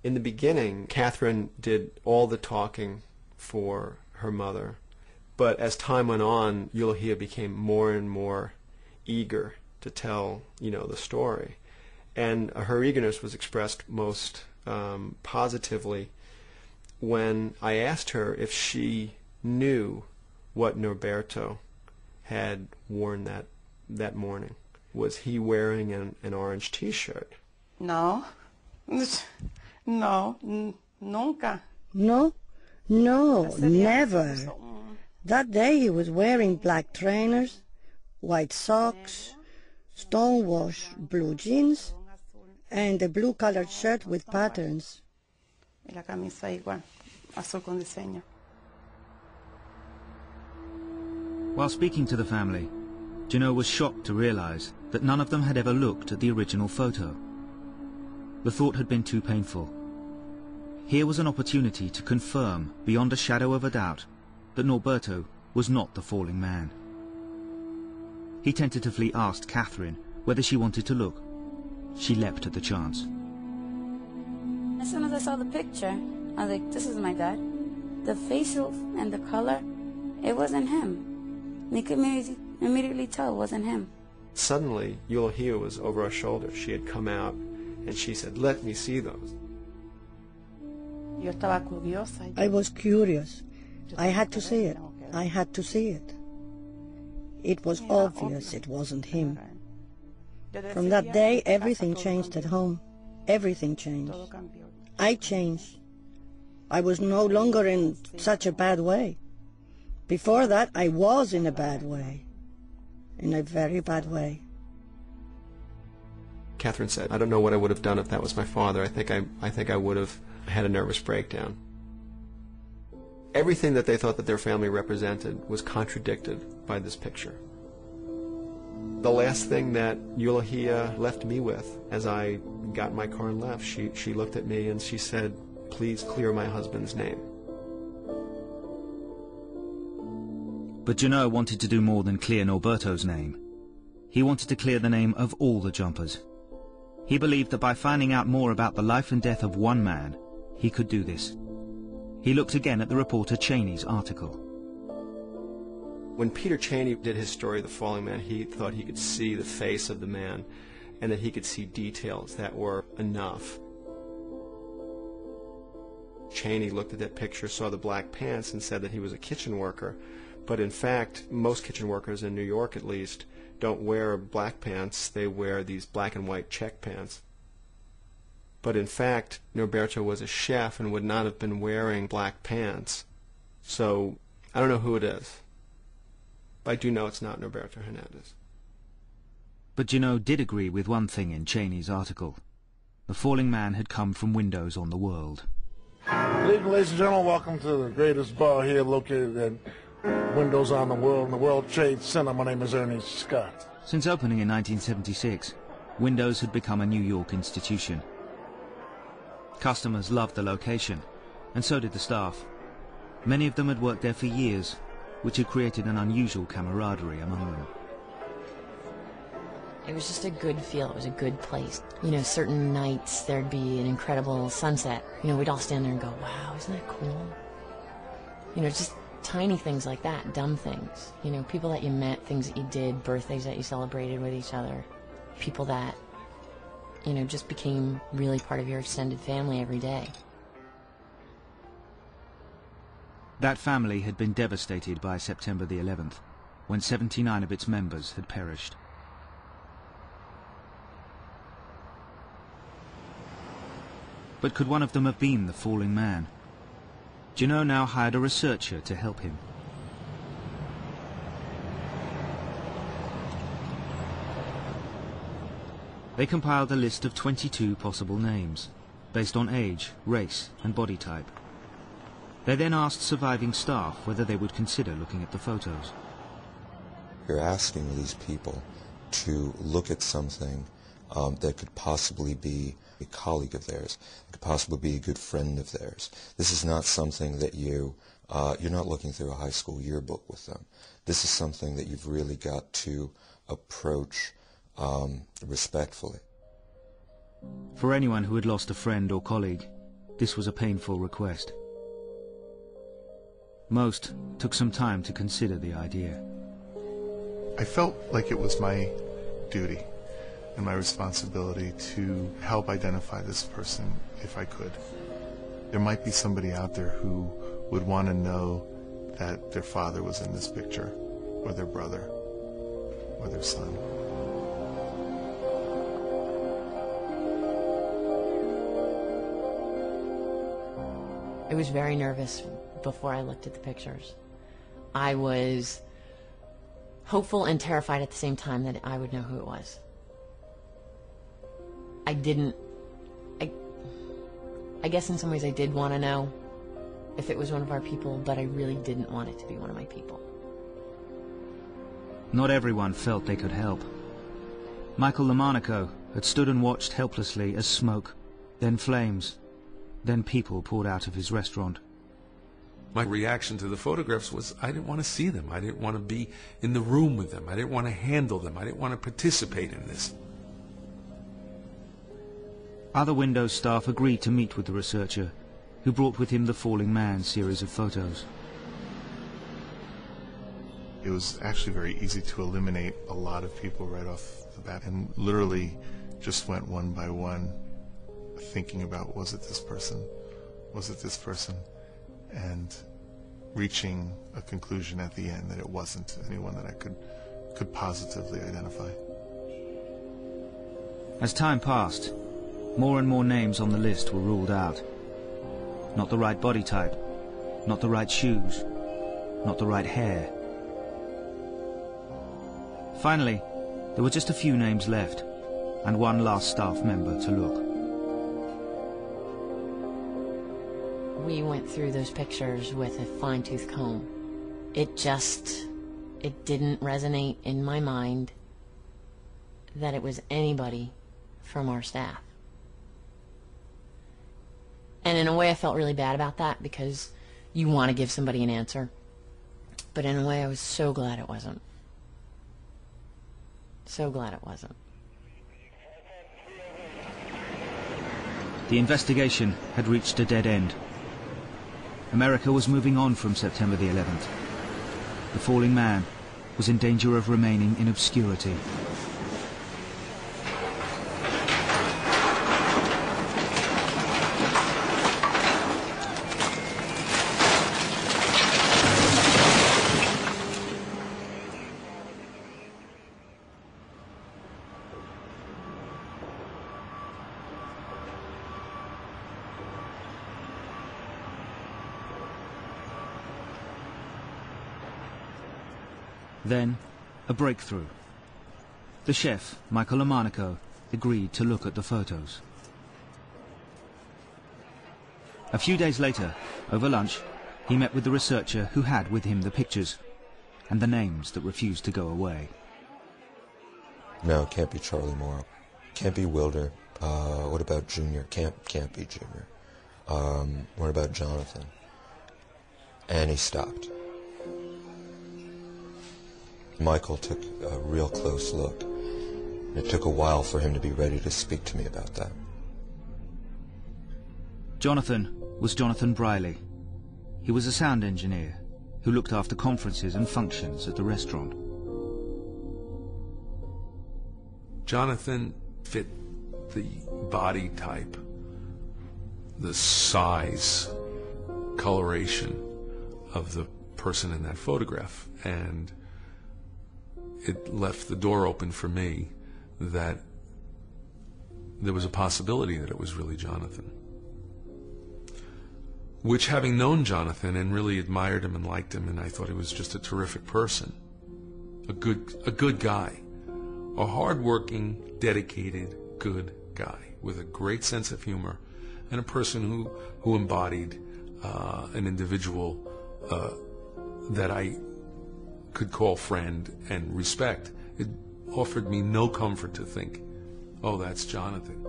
In the beginning, Catherine did all the talking for her mother. But as time went on, Eulogía became more and more eager to tell, the story. And her eagerness was expressed most positively when I asked her if she knew what Norberto had worn that morning. Was he wearing an orange T-shirt? No. No, nunca. No, never. That day he was wearing black trainers, white socks, stonewashed blue jeans, and a blue-colored shirt with patterns. Y la camisa igual, azul con diseño. While speaking to the family, Junot was shocked to realize that none of them had ever looked at the original photo. The thought had been too painful. Here was an opportunity to confirm, beyond a shadow of a doubt, that Norberto was not the falling man. He tentatively asked Catherine whether she wanted to look. She leapt at the chance. As soon as I saw the picture, I was like, this is my dad. The facial and the color, it wasn't him. You could immediately tell it wasn't him. Suddenly, Eulogía was over our shoulder. She had come out, and she said, "Let me see those." I was curious. I had to see it. I had to see it. It was obvious it wasn't him. From that day, everything changed at home. Everything changed. I changed. I was no longer in such a bad way. Before that, I was in a bad way. In a very bad way. Catherine said, "I don't know what I would have done if that was my father. I think I would have had a nervous breakdown." Everything that they thought that their family represented was contradicted by this picture. The last thing that Eulogía left me with as I got in my car and left, she looked at me and she said, "Please clear my husband's name." But Junot wanted to do more than clear Norberto's name. He wanted to clear the name of all the jumpers. He believed that by finding out more about the life and death of one man, he could do this. He looked again at the reporter Cheney's article. When Peter Cheney did his story, The Falling Man, he thought he could see the face of the man and that he could see details that were enough. Cheney looked at that picture, saw the black pants, and said that he was a kitchen worker. But in fact, most kitchen workers in New York, at least, don't wear black pants. They wear these black and white check pants. But in fact, Norberto was a chef and would not have been wearing black pants. So I don't know who it is. But I do know it's not Norberto Hernandez. But Junot did agree with one thing in Cheney's article. The falling man had come from windows on the world. Good evening, ladies and gentlemen. Welcome to the greatest bar here located at Windows on the World in the World Trade Center. My name is Ernie Scott. Since opening in 1976, Windows had become a New York institution. Customers loved the location, and so did the staff. Many of them had worked there for years, which had created an unusual camaraderie among them. It was just a good feel. It was a good place. You know, certain nights there'd be an incredible sunset. You know, we'd all stand there and go, wow, isn't that cool? You know, just tiny things like that, dumb things. You know, people that you met, things that you did, birthdays that you celebrated with each other. People that, you know, just became really part of your extended family every day. That family had been devastated by September the 11th, when 79 of its members had perished. But could one of them have been the falling man? Jeannot now hired a researcher to help him. They compiled a list of 22 possible names, based on age, race, and body type. They then asked surviving staff whether they would consider looking at the photos. You're asking these people to look at something that could possibly be a colleague of theirs, could possibly be a good friend of theirs. This is not something that you're not looking through a high school yearbook with them. This is something that you've really got to approach respectfully. For anyone who had lost a friend or colleague, this was a painful request. Most took some time to consider the idea. I felt like it was my duty and my responsibility to help identify this person if I could. There might be somebody out there who would want to know that their father was in this picture, or their brother, or their son. I was very nervous before I looked at the pictures. I was hopeful and terrified at the same time that I would know who it was. I guess in some ways I did want to know if it was one of our people, but I really didn't want it to be one of my people. Not everyone felt they could help. Michael Lamarnico had stood and watched helplessly as smoke, then flames, then people poured out of his restaurant. My reaction to the photographs was I didn't want to see them. I didn't want to be in the room with them. I didn't want to handle them. I didn't want to participate in this. Other Windows staff agreed to meet with the researcher, who brought with him the Falling Man series of photos. It was actually very easy to eliminate a lot of people right off the bat, and literally just went one by one, thinking about, was it this person? Was it this person? And reaching a conclusion at the end that it wasn't anyone that I could positively identify. As time passed, more and more names on the list were ruled out. Not the right body type, not the right shoes, not the right hair. Finally, there were just a few names left, and one last staff member to look. We went through those pictures with a fine-tooth comb. It didn't resonate in my mind that it was anybody from our staff. And in a way I felt really bad about that, because you want to give somebody an answer. But in a way I was so glad it wasn't. So glad it wasn't. The investigation had reached a dead end. America was moving on from September the 11th. The Falling Man was in danger of remaining in obscurity. Then, a breakthrough. The chef, Michael Lamarnico, agreed to look at the photos. A few days later, over lunch, he met with the researcher who had with him the pictures and the names that refused to go away. No, it can't be Charlie Morrow. Can't be Wilder. What about Junior? Can't be Junior. What about Jonathan? And he stopped. Michael took a real close look, It took a while for him to be ready to speak to me about that. Jonathan was Jonathan Briley. He was a sound engineer who looked after conferences and functions at the restaurant. Jonathan fit the body type, the size, coloration of the person in that photograph, and it left the door open for me that there was a possibility that it was really Jonathan. Which, having known Jonathan and really admired him and liked him, and I thought he was just a terrific person, a good guy, a hard-working, dedicated, good guy with a great sense of humor, and a person who embodied an individual that I could call friend and respect. It offered me no comfort to think, oh, that's Jonathan.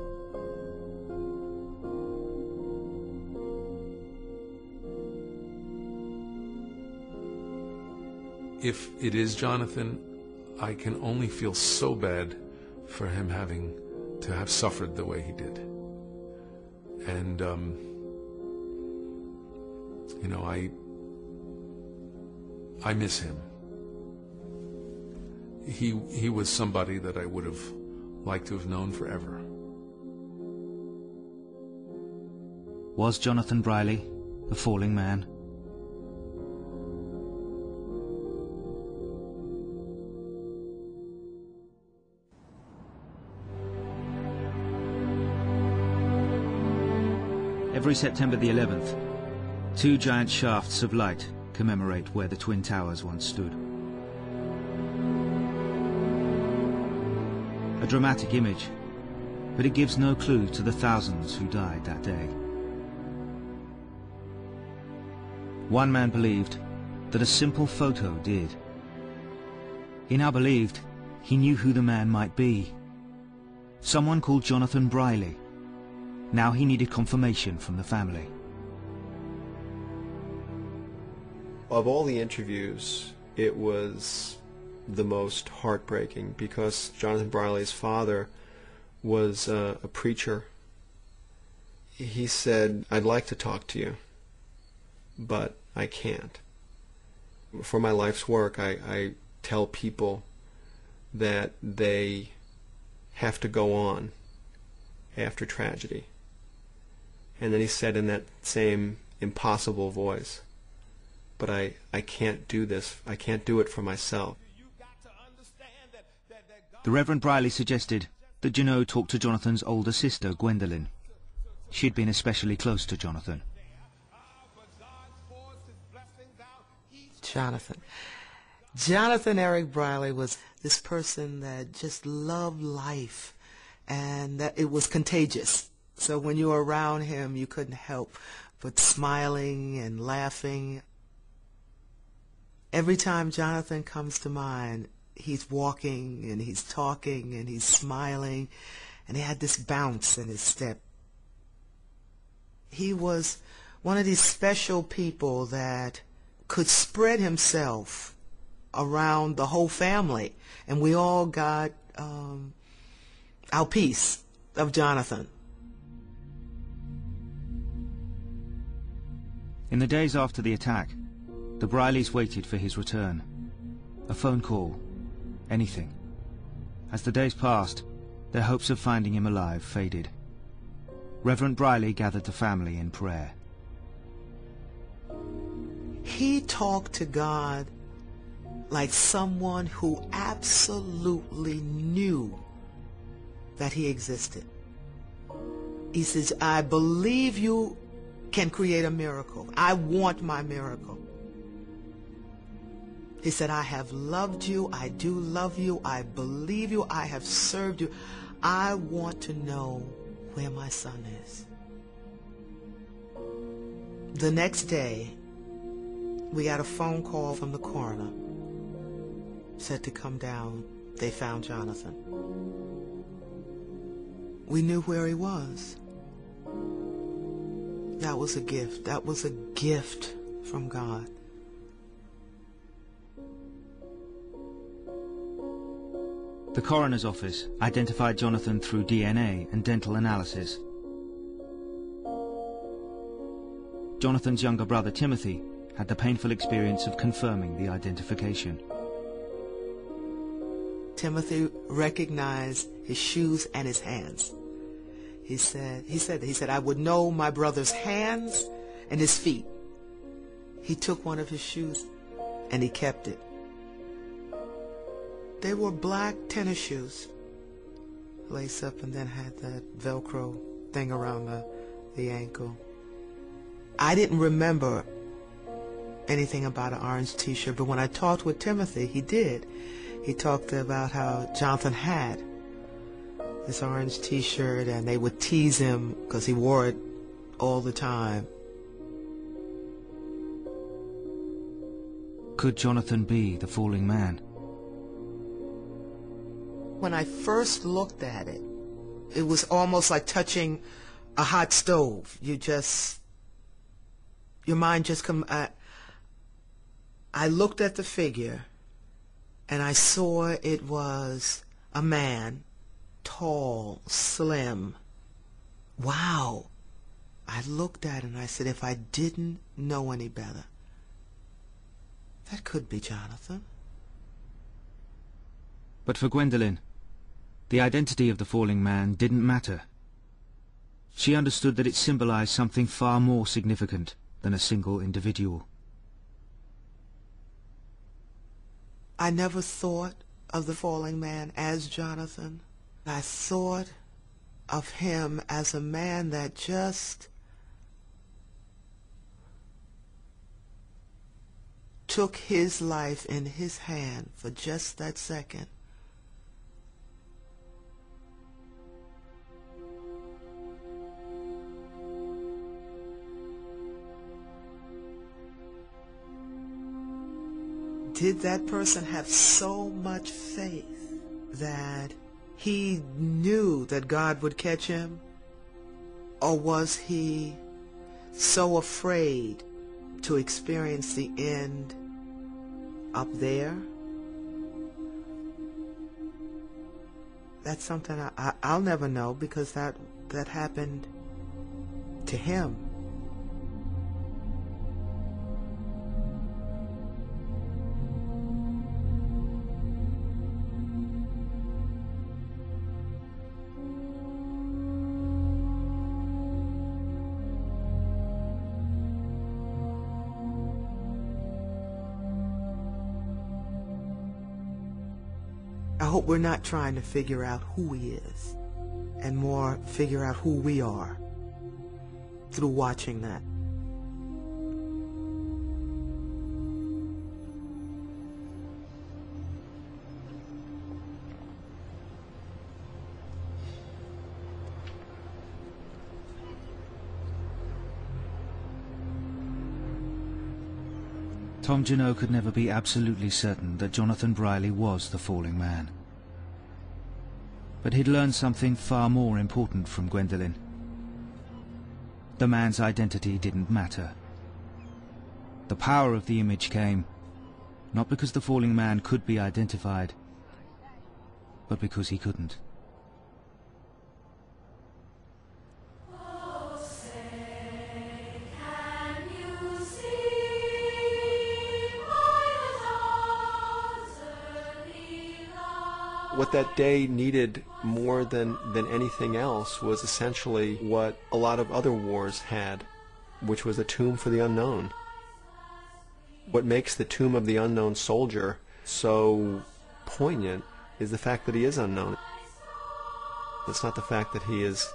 If it is Jonathan, I can only feel so bad for him having to have suffered the way he did. And, you know, I miss him. He was somebody that I would have liked to have known forever. Was Jonathan Briley a falling man? Every September the 11th, 2 giant shafts of light commemorate where the Twin Towers once stood. A dramatic image, but it gives no clue to the thousands who died that day. One man believed that a simple photo did. He now believed he knew who the man might be. Someone called Jonathan Briley. Now he needed confirmation from the family. Of all the interviews, it was the most heartbreaking because Jonathan Briley's father was a preacher. He said, "I'd like to talk to you, but I can't. For my life's work, I tell people that they have to go on after tragedy." And then he said in that same impossible voice, "But I can't do this. I can't do it for myself." The Reverend Briley suggested that Jeannot talk to Jonathan's older sister, Gwendolyn. She'd been especially close to Jonathan. Jonathan Eric Briley was this person that just loved life, and that it was contagious. So when you were around him, you couldn't help but smiling and laughing. Every time Jonathan comes to mind, he's walking and he's talking and he's smiling, and he had this bounce in his step. He was one of these special people that could spread himself around the whole family, and we all got our piece of Jonathan. In the days after the attack, the Brileys waited for his return. A phone call, anything. As the days passed, their hopes of finding him alive faded. Reverend Briley gathered the family in prayer. He talked to God like someone who absolutely knew that he existed. He says, "I believe you can create a miracle. I want my miracle." He said, "I have loved you. I do love you. I believe you. I have served you. I want to know where my son is." The next day, we got a phone call from the coroner. Said to come down. They found Jonathan. We knew where he was. That was a gift. That was a gift from God. The The coroner's office identified Jonathan through DNA and dental analysis. Jonathan's younger brother Timothy had the painful experience of confirming the identification. Timothy recognized his shoes and his hands. He said, I would know my brother's hands and his feet. He took one of his shoes and he kept it. They were black tennis shoes, lace up, and then had that Velcro thing around the ankle. I didn't remember anything about an orange t-shirt, but when I talked with Timothy, he did. He talked about how Jonathan had this orange t-shirt and they would tease him because he wore it all the time. Could Jonathan be the falling man? When I first looked at it, it was almost like touching a hot stove. Your mind just I looked at the figure and I saw it was a man, tall, slim. Wow. I looked at it and I said, if I didn't know any better, that could be Jonathan. But for Gwendolyn, the identity of the falling man didn't matter. She understood that it symbolized something far more significant than a single individual. I never thought of the falling man as Jonathan. I thought of him as a man that just took his life in his hand for just that second. Did that person have so much faith that he knew that God would catch him? Or was he so afraid to experience the end up there? That's something I'll never know, because that happened to him. I hope we're not trying to figure out who he is, and more figure out who we are through watching that. Tom Junod could never be absolutely certain that Jonathan Briley was the falling man. But he'd learned something far more important from Gwendolyn. The man's identity didn't matter. The power of the image came, not because the falling man could be identified, but because he couldn't. What that day needed more than anything else was essentially what a lot of other wars had, which was a tomb for the unknown. What makes the tomb of the unknown soldier so poignant is the fact that he is unknown. It's not the fact that he is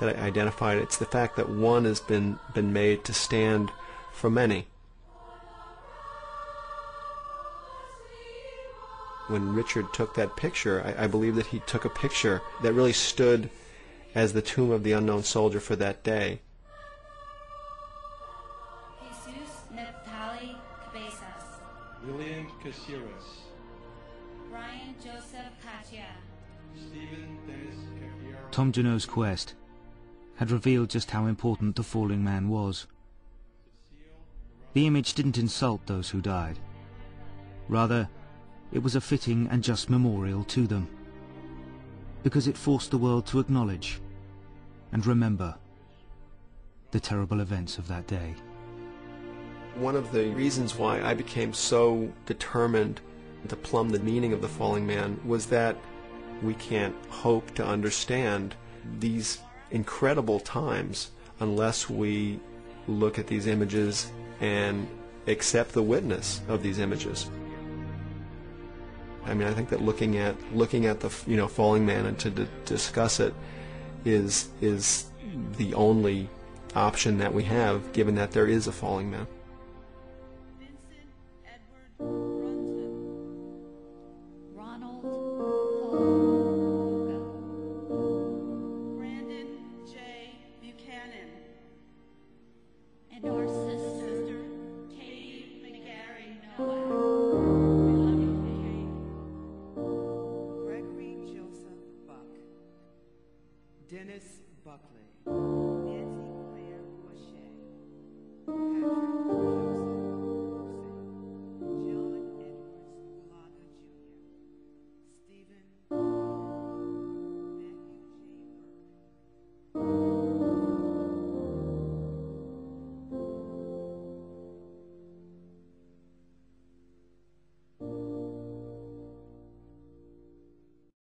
identified, it's the fact that one has been made to stand for many. When Richard took that picture, I believe that he took a picture that really stood as the tomb of the unknown soldier for that day. Jesus Neptali Cabezas. William Caceres. Brian Joseph Katia. Stephen Dennis Cafiero. Tom Junod's quest had revealed just how important the falling man was. The image didn't insult those who died. Rather, it was a fitting and just memorial to them. because it forced the world to acknowledge and remember the terrible events of that day. One of the reasons why I became so determined to plumb the meaning of the falling man was that we can't hope to understand these incredible times unless we look at these images and accept the witness of these images. I mean, I think that looking at the falling man and to discuss it is the only option that we have, given that there is a falling man. Ronald Hoga, Brandon J. Buchanan, and our sister Katie McGarry Noah. Gregory Joseph Buck, Dennis Buckley, Nancy Claire Boucher, Patrick